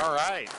All right.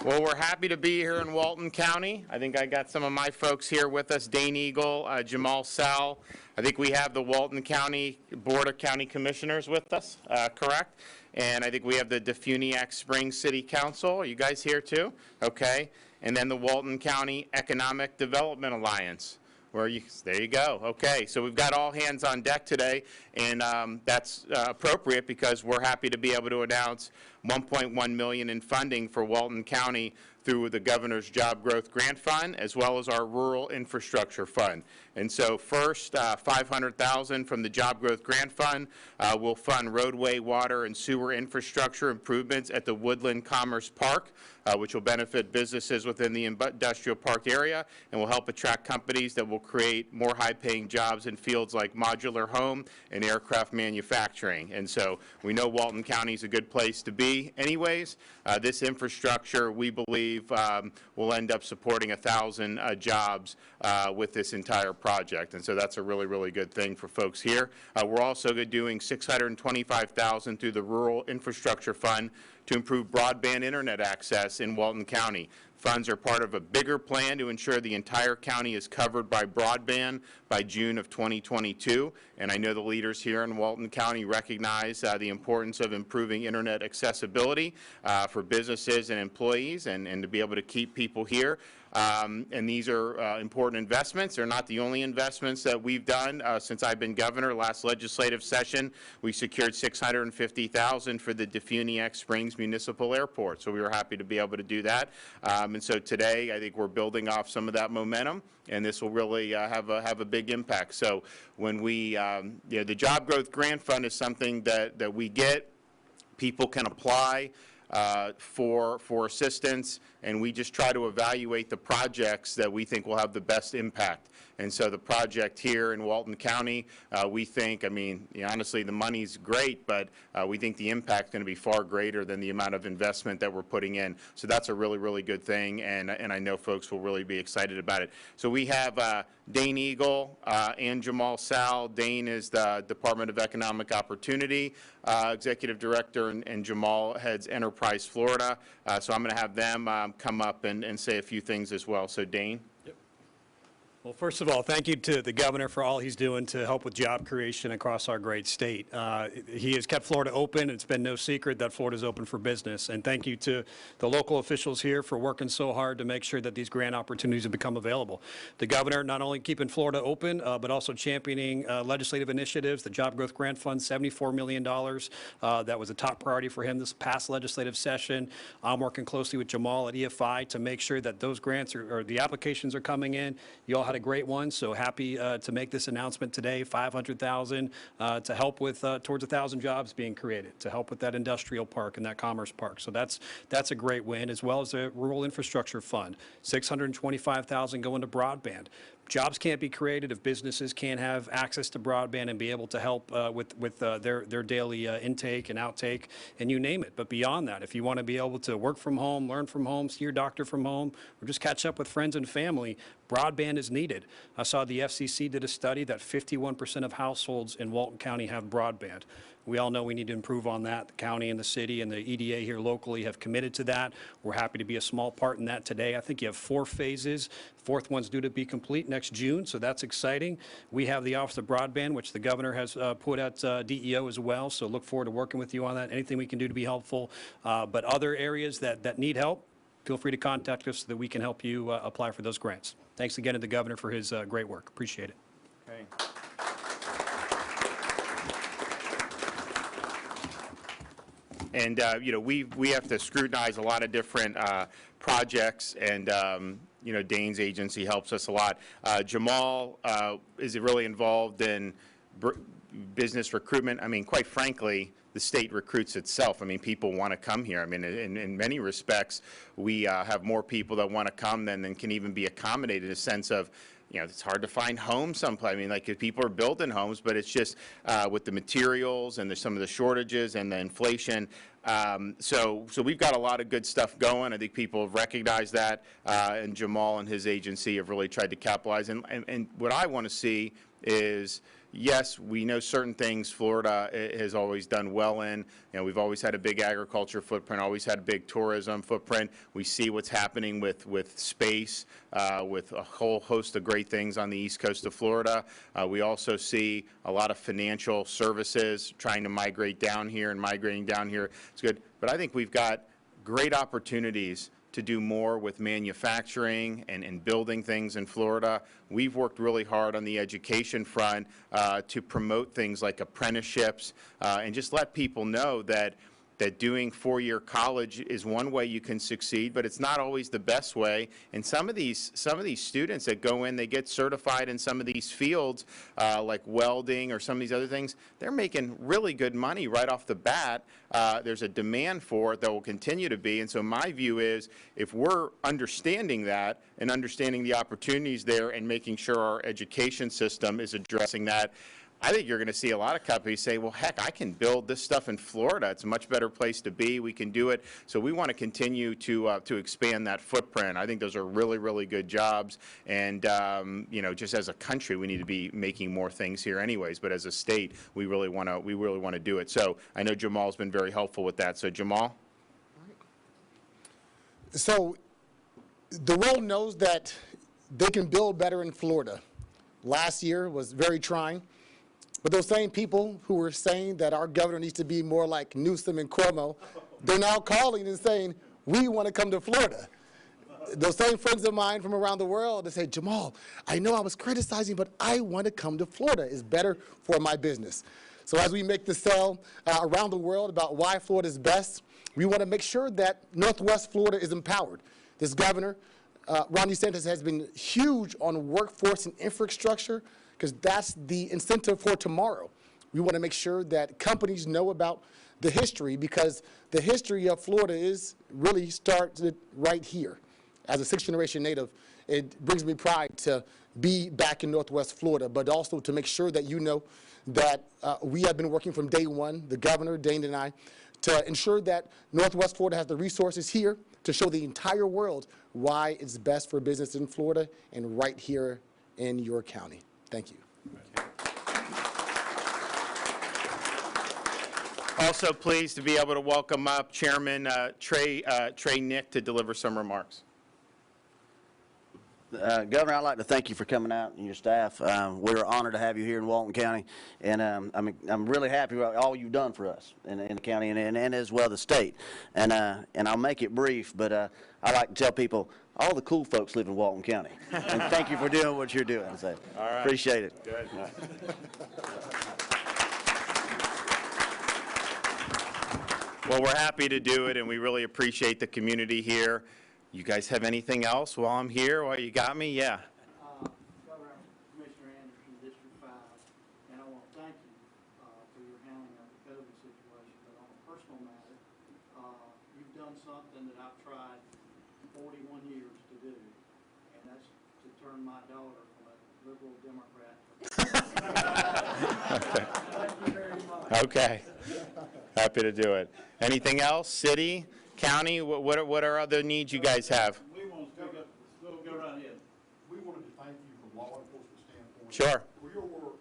Well, we're happy to be here in Walton County. I think I got some of my folks here with us, Dane Eagle, Jamal Sal. I think we have the Walton County Board of County Commissioners with us, correct? And I think we have the DeFuniak Springs City Council. Are you guys here too? Okay. And then the Walton County Economic Development Alliance. There you go. Okay, so we've got all hands on deck today, and that's appropriate because we're happy to be able to announce $1.1 million in funding for Walton County through the Governor's Job Growth Grant Fund, as well as our Rural Infrastructure Fund. And so first, $500,000 from the Job Growth Grant Fund will fund roadway, water, and sewer infrastructure improvements at the Woodland Commerce Park, which will benefit businesses within the industrial park area and will help attract companies that will create more high-paying jobs in fields like modular home and aircraft manufacturing. And so we know Walton County is a good place to be anyways. This infrastructure, we believe, will end up supporting 1,000 jobs with this entire project. And so that's a really, really good thing for folks here. We're also doing $625,000 through the Rural Infrastructure Fund to improve broadband internet access in Walton County. Funds are part of a bigger plan to ensure the entire county is covered by broadband by June of 2022. And I know the leaders here in Walton County recognize the importance of improving internet accessibility for businesses and employees and to be able to keep people here. And these are important investments. They're not the only investments that we've done since I've been governor. Last legislative session, we secured $650,000 for the DeFuniak Springs Municipal Airport. So we were happy to be able to do that. And so today, I think we're building off some of that momentum, and this will really have a big impact. So when we, the Job Growth Grant Fund is something that we get. People can apply for assistance, and we just try to evaluate the projects that we think will have the best impact. And so the project here in Walton County, we think, I mean, honestly, the money's great, but we think the impact is going to be far greater than the amount of investment that we're putting in. So that's a really, really good thing, and I know folks will really be excited about it. So we have Dane Eagle and Jamal Sal. Dane is the Department of Economic Opportunity Executive Director, and Jamal heads Enterprise Florida. So I'm going to have them come up and say a few things as well. So Dane. Well, first of all, thank you to the governor for all he's doing to help with job creation across our great state. He has kept Florida open. It's been no secret that Florida is open for business. And thank you to the local officials here for working so hard to make sure that these grant opportunities have become available. The governor not only keeping Florida open, but also championing legislative initiatives. The Job Growth Grant Fund, $74 million. That was a top priority for him this past legislative session. I'm working closely with Jamal at EFI to make sure that those grants or the applications are coming in. You all had a great one, so happy to make this announcement today, $500,000 to help with towards 1,000 jobs being created, to help with that industrial park and that commerce park. So that's a great win, as well as the Rural Infrastructure Fund, $625,000 going to broadband. Jobs can't be created if businesses can't have access to broadband and be able to help with their daily intake and outtake, and you name it. But beyond that, if you want to be able to work from home, learn from home, see your doctor from home, or just catch up with friends and family, broadband is needed. I saw the FCC did a study that 51% of households in Walton County have broadband. We all know we need to improve on that. The county and the city and the EDA here locally have committed to that. We're happy to be a small part in that today. I think you have 4 phases. Fourth one's due to be complete next June, so that's exciting. We have the Office of Broadband, which the governor has put at DEO as well, so look forward to working with you on that. Anything we can do to be helpful. But other areas that need help, feel free to contact us so that we can help you apply for those grants. Thanks again to the governor for his great work. Appreciate it. Okay. And we have to scrutinize a lot of different projects, and Dane's agency helps us a lot. Jamal is really involved in business recruitment. I mean, quite frankly, the state recruits itself. I mean, people want to come here. I mean, in many respects, we have more people that want to come than can even be accommodated, in a sense of, it's hard to find homes someplace. I mean, like, people are building homes, but it's just with the materials and some of the shortages and the inflation, So we've got a lot of good stuff going. I think people have recognized that, and Jamal and his agency have really tried to capitalize. And what I want to see is, yes, we know certain things Florida has always done well in. You know, we've always had a big agriculture footprint, always had a big tourism footprint. We see what's happening with space, with a whole host of great things on the east coast of Florida. We also see a lot of financial services trying to migrate down here and migrating down here. It's good. But I think we've got great opportunities to do more with manufacturing and building things in Florida. We've worked really hard on the education front to promote things like apprenticeships and just let people know that doing four-year college is one way you can succeed, but it's not always the best way. And some of these students that go in, they get certified in some of these fields, like welding or some of these other things, they're making really good money right off the bat. There's a demand for it that will continue to be. And so my view is, if we're understanding that and understanding the opportunities there and making sure our education system is addressing that, I think you're going to see a lot of companies say, well, heck, I can build this stuff in Florida. It's a much better place to be. We can do it. So we want to continue to expand that footprint. I think those are really, really good jobs. And, you know, just as a country, we need to be making more things here anyways. But as a state, we really want to do it. So I know Jamal's been very helpful with that. So Jamal? So the world knows that they can build better in Florida. Last year was very trying. But those same people who were saying that our governor needs to be more like Newsom and Cuomo, they're now calling and saying, we want to come to Florida. Those same friends of mine from around the world, they say, Jamal, I know I was criticizing, but I want to come to Florida. It's better for my business. So as we make the sell around the world about why Florida is best, we want to make sure that Northwest Florida is empowered. This governor, Ron DeSantis, has been huge on workforce and infrastructure, because that's the incentive for tomorrow. We want to make sure that companies know about the history, because the history of Florida really starts right here. As a sixth-generation native, it brings me pride to be back in Northwest Florida, but also to make sure that you know that we have been working from day one, the governor, Dane, and I, to ensure that Northwest Florida has the resources here to show the entire world why it's best for business in Florida and right here in your county. Thank you. Also pleased to be able to welcome up Chairman Trey Nick to deliver some remarks. Governor, I'd like to thank you for coming out and your staff. We're honored to have you here in Walton County, and I'm really happy with all you've done for us in the county and as well the state. And I'll make it brief, but I like to tell people all the cool folks live in Walton County. And thank you for doing what you're doing. So All right. Appreciate it. Good. All right. Well, we're happy to do it, and we really appreciate the community here. You guys have anything else while I'm here, while you got me? Yeah. Governor, Commissioner Anderson, District 5, and I want to thank you for your handling of the COVID situation. But on a personal matter, you've done something that I've tried 41 years to do, and that's to turn my daughter from a liberal Democrat to Thank you very much. Okay. Happy to do it. Anything else? City? County? What are other needs you guys have? We want to speak up, go right ahead. We wanted to thank you from law enforcement standpoint. Sure. For your work,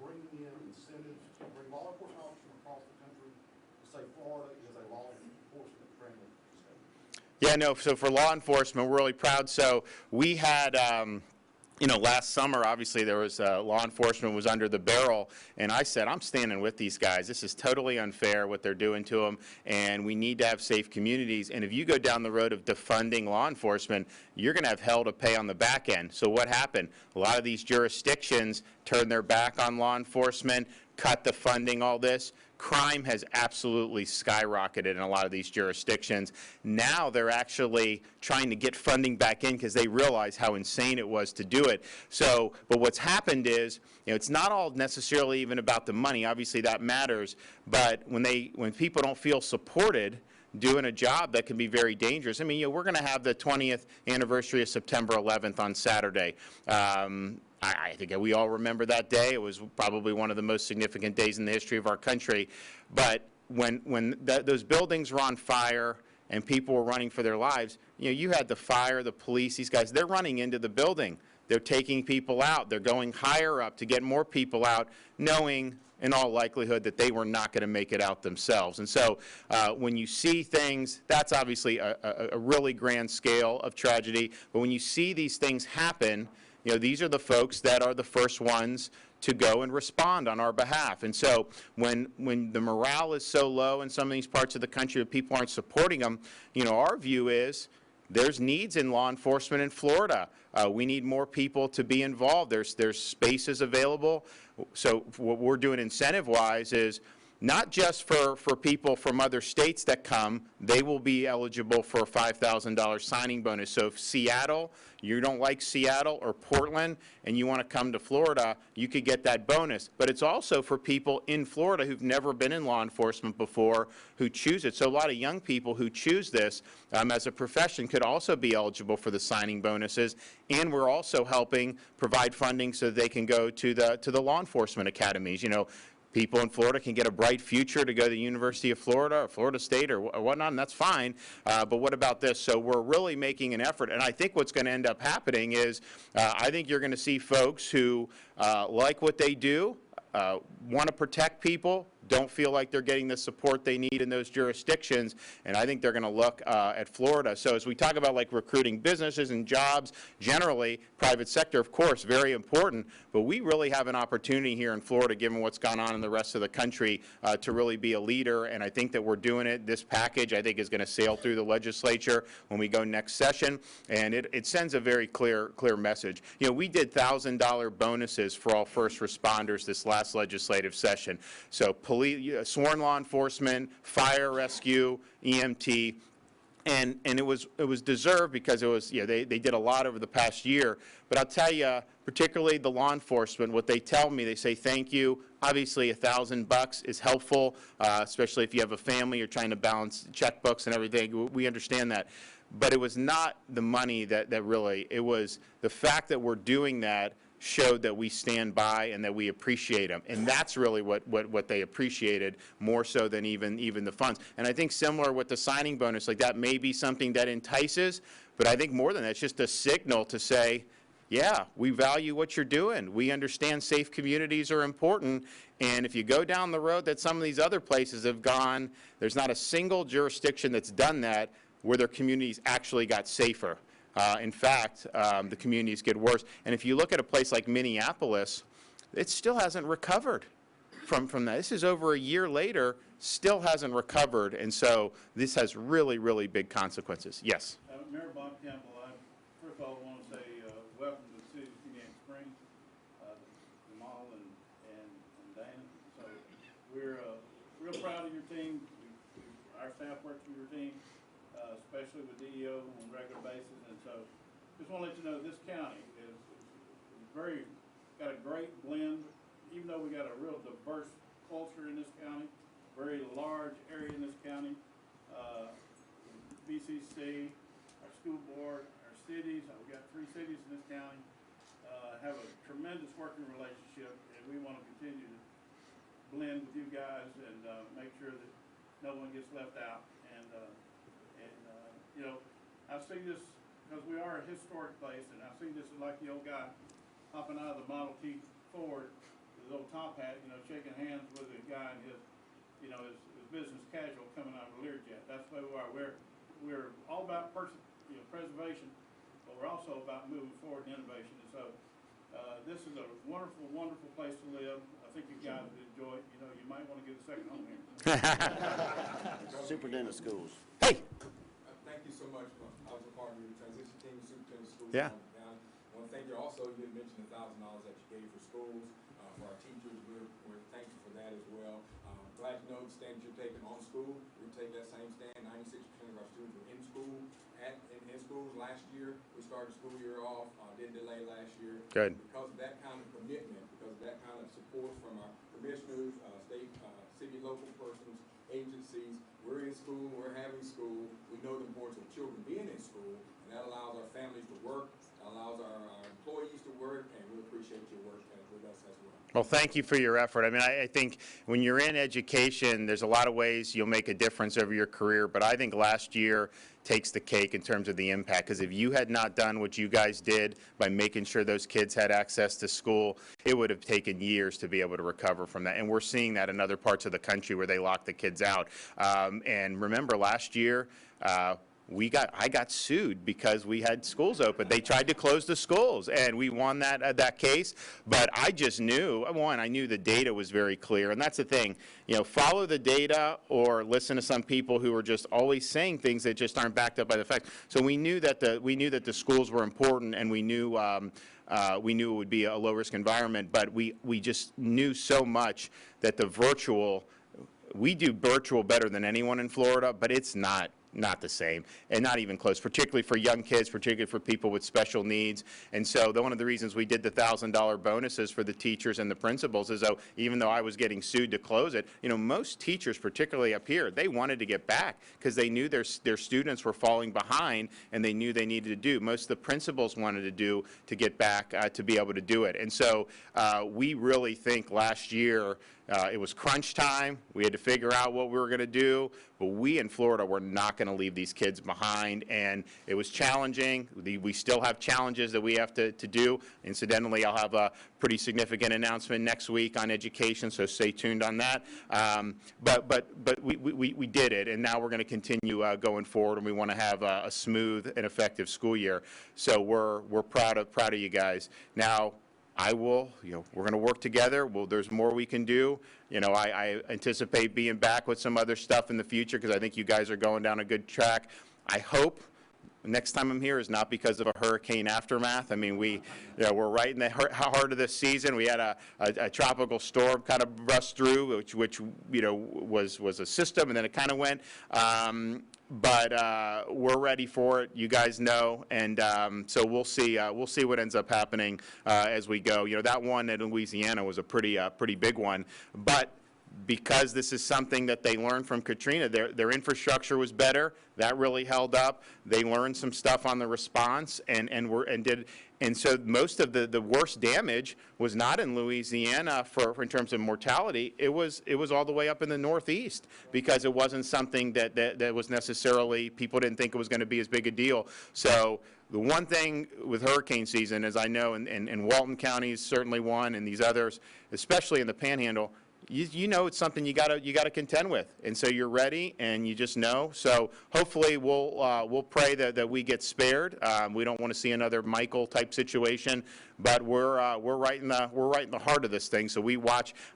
bringing in incentives to bring law enforcement officers from across the country to say Florida is a law enforcement friendly state. Yeah, no, so for law enforcement, we're really proud. So we had, you know, last summer, obviously, there was law enforcement was under the barrel, and I said, I'm standing with these guys. This is totally unfair what they're doing to them, and we need to have safe communities. And if you go down the road of defunding law enforcement, you're going to have hell to pay on the back end. So what happened? A lot of these jurisdictions turned their back on law enforcement, cut the funding, all this. Crime has absolutely skyrocketed in a lot of these jurisdictions. Now they're actually trying to get funding back in because they realize how insane it was to do it. So, but what's happened is, you know, it's not all necessarily even about the money. Obviously that matters, but when people don't feel supported doing a job that can be very dangerous. I mean, you know, we're going to have the 20th anniversary of September 11th on Saturday. I think we all remember that day. It was probably one of the most significant days in the history of our country. But those buildings were on fire and people were running for their lives, you had the fire, the police, these guys, they're running into the building. They're taking people out. They're going higher up to get more people out, knowing in all likelihood that they were not going to make it out themselves. And so when you see things, that's obviously a really grand scale of tragedy. But when you see these things happen, these are the folks that are the first ones to go and respond on our behalf. And so when the morale is so low in some of these parts of the country that people aren't supporting them, our view is there's needs in law enforcement in Florida. We need more people to be involved. There's spaces available. So what we're doing incentive-wise is not just for people from other states that come, they will be eligible for a $5,000 signing bonus. So if Seattle, you don't like Seattle or Portland, and you want to come to Florida, you could get that bonus. But it's also for people in Florida who've never been in law enforcement before who choose it. So a lot of young people who choose this as a profession could also be eligible for the signing bonuses. And we're also helping provide funding so they can go to the law enforcement academies. People in Florida can get a bright future to go to the University of Florida or Florida State or whatnot, and that's fine. But what about this? So we're really making an effort. And I think what's going to end up happening is I think you're going to see folks who like what they do, want to protect people, don't feel like they're getting the support they need in those jurisdictions, and I think they're going to look at Florida. So as we talk about like recruiting businesses and jobs, generally, private sector, of course, very important, but we really have an opportunity here in Florida, given what's gone on in the rest of the country, to really be a leader, and I think that we're doing it. This package, I think, is going to sail through the legislature when we go next session, and it sends a very clear message. We did $1,000 bonuses for all first responders this last legislative session. So police, sworn law enforcement, fire rescue, EMT, and it was deserved because it was they did a lot over the past year. But I'll tell you, particularly the law enforcement, what they tell me, they say thank you. Obviously, $1,000 is helpful, especially if you have a family, you're trying to balance checkbooks and everything. We understand that. But it was not the money that really, it was the fact that we're doing that showed that we stand by and that we appreciate them. And that's really what they appreciated more so than even the funds. And I think similar with the signing bonus, like that may be something that entices, but I think more than that, it's just a signal to say, yeah, we value what you're doing. We understand safe communities are important. And if you go down the road that some of these other places have gone, there's not a single jurisdiction that's done that where their communities actually got safer. In fact, the communities get worse. And if you look at a place like Minneapolis, it still hasn't recovered from that. This is over a year later, still hasn't recovered. And so this has really, really big consequences. Yes? Mayor Bob Campbell, first of all, I want to say welcome to the city of DeFuniak Springs, Jamal and Dana. So we're real proud of your team. Our staff works with your team, especially with DEO on a regular basis. And so just want to let you know this county is got a great blend, even though we got a real diverse culture in this county, very large area in this county. BCC, our school board, our cities, we got 3 cities in this county, have a tremendous working relationship, and we want to continue to blend with you guys and make sure that no one gets left out. I see this because we are a historic place, and I see this like the old guy hopping out of the Model T Ford with his old top hat, shaking hands with a guy in his business casual coming out of a Learjet. That's the way we are. We're all about preservation, but we're also about moving forward in innovation. And so this is a wonderful, wonderful place to live. I think you guys would enjoy it. You might want to get a second home here. Superintendent of schools. Hey. Thank you so much. I was a part of your transition team, superintendent of schools. Yeah. I want to thank you also. You had mentioned the $1,000 that you gave for schools, for our teachers. We're thankful for that as well. Glad to know the stand you're taking on school. We take that same stand. 96% of our students were in school, in schools last year. We started the school year off, did delay last year. Good. Because of that kind of commitment, because of that kind of support from our commissioners, state, city, local persons, agencies. We're in school, we're having school. We know the importance of children being in school, and that allows our families to work, that allows our employees to work, and we appreciate your work with us as well. Well, thank you for your effort. I mean, I think when you're in education, there's a lot of ways you'll make a difference over your career, but I think last year takes the cake in terms of the impact, because if you had not done what you guys did by making sure those kids had access to school, it would have taken years to be able to recover from that. And we're seeing that in other parts of the country where they lock the kids out. And remember, last year, I got sued because we had schools open. They tried to close the schools, and we won that case. But I just knew, one, I knew the data was very clear, and that's the thing. You know, follow the data or listen to some people who are just always saying things that just aren't backed up by the facts. So we knew that the schools were important, and we knew it would be a low-risk environment. But we just knew so much that the virtual. We do virtual better than anyone in Florida, but it's not the same, and not even close, particularly for young kids, particularly for people with special needs. And so one of the reasons we did the $1,000 bonuses for the teachers and the principals is, even though I was getting sued to close it, you know, most teachers, particularly up here, they wanted to get back because they knew their students were falling behind, and they knew they needed to do. Most of the principals wanted to get back to be able to do it. And so we really think last year it was crunch time. We had to figure out what we were going to do, but we in Florida were not going to leave these kids behind, and it was challenging. We still have challenges that we have to do. Incidentally, I'll have a pretty significant announcement next week on education, so stay tuned on that. But we did it, and now we're going to continue going forward, and we want to have a smooth and effective school year. So we're proud of you guys. Now, we're going to work together. There's more we can do. You know, I anticipate being back with some other stuff in the future because I think you guys are going down a good track. I hope next time I'm here is not because of a hurricane aftermath. I mean, we're right in the heart of this season. We had a tropical storm kind of rust through, which was a system, and then it kind of went. But we're ready for it. You guys know, and so we'll see what ends up happening as we go. You know, that one in Louisiana was a pretty big one, but because this is something that they learned from Katrina, their infrastructure was better. That really held up. They learned some stuff on the response, and so most of the worst damage was not in Louisiana in terms of mortality. It was all the way up in the Northeast because it wasn't something that was necessarily, people didn't think it was going to be as big a deal. So the one thing with hurricane season, as I know, and Walton County is certainly one, and these others, especially in the Panhandle, you know it's something you gotta contend with, and so you're ready, and you just know. So hopefully we'll pray that we get spared. We don't want to see another Michael type situation, but we're right in the heart of this thing. So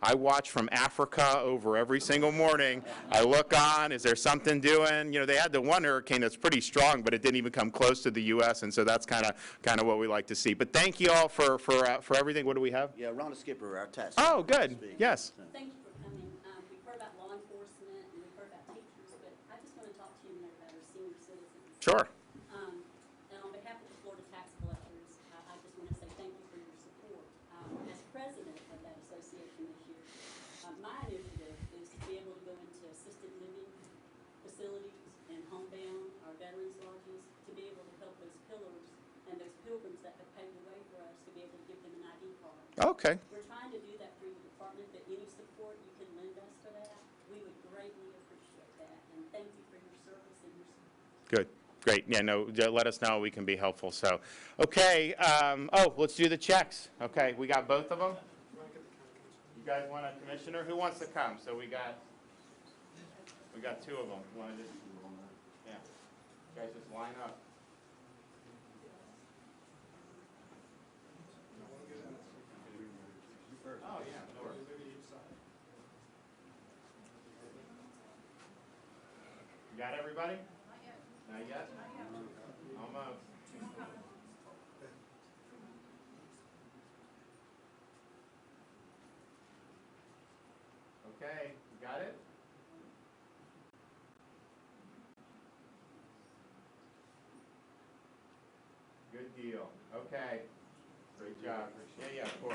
I watch from Africa over every single morning. I look on, is there something doing? You know, they had the one hurricane that's pretty strong, but it didn't even come close to the U.S., and so that's kind of what we like to see. But thank you all for everything. What do we have? Yeah, Rhonda Skipper, our task. Oh, good. Yes. Thank you for coming. We've heard about law enforcement and we've heard about teachers, but I just want to talk to you a minute about our senior citizens. Sure. And on behalf of the Florida tax collectors, I just want to say thank you for your support. As president of that association this year, my initiative is to be able to go into assisted living facilities and homebound, our veterans lodges, to be able to help those pillars and those pilgrims that have paved the way for us to be able to give them an ID card. Okay. We're trying to do that through the department, but any support you can lend us for that, we would greatly appreciate that. And thank you for your service and your support. Good. Great. Yeah, no, let us know. We can be helpful. So, okay. Let's do the checks. Okay, we got both of them. You guys want a commissioner? Who wants to come? So we got two of them. You want to just, yeah. You guys just line up. Oh, yeah, no worries. You got everybody? Not yet. Almost. Okay, you got it? Good deal. Okay. Great job. Yeah, of course.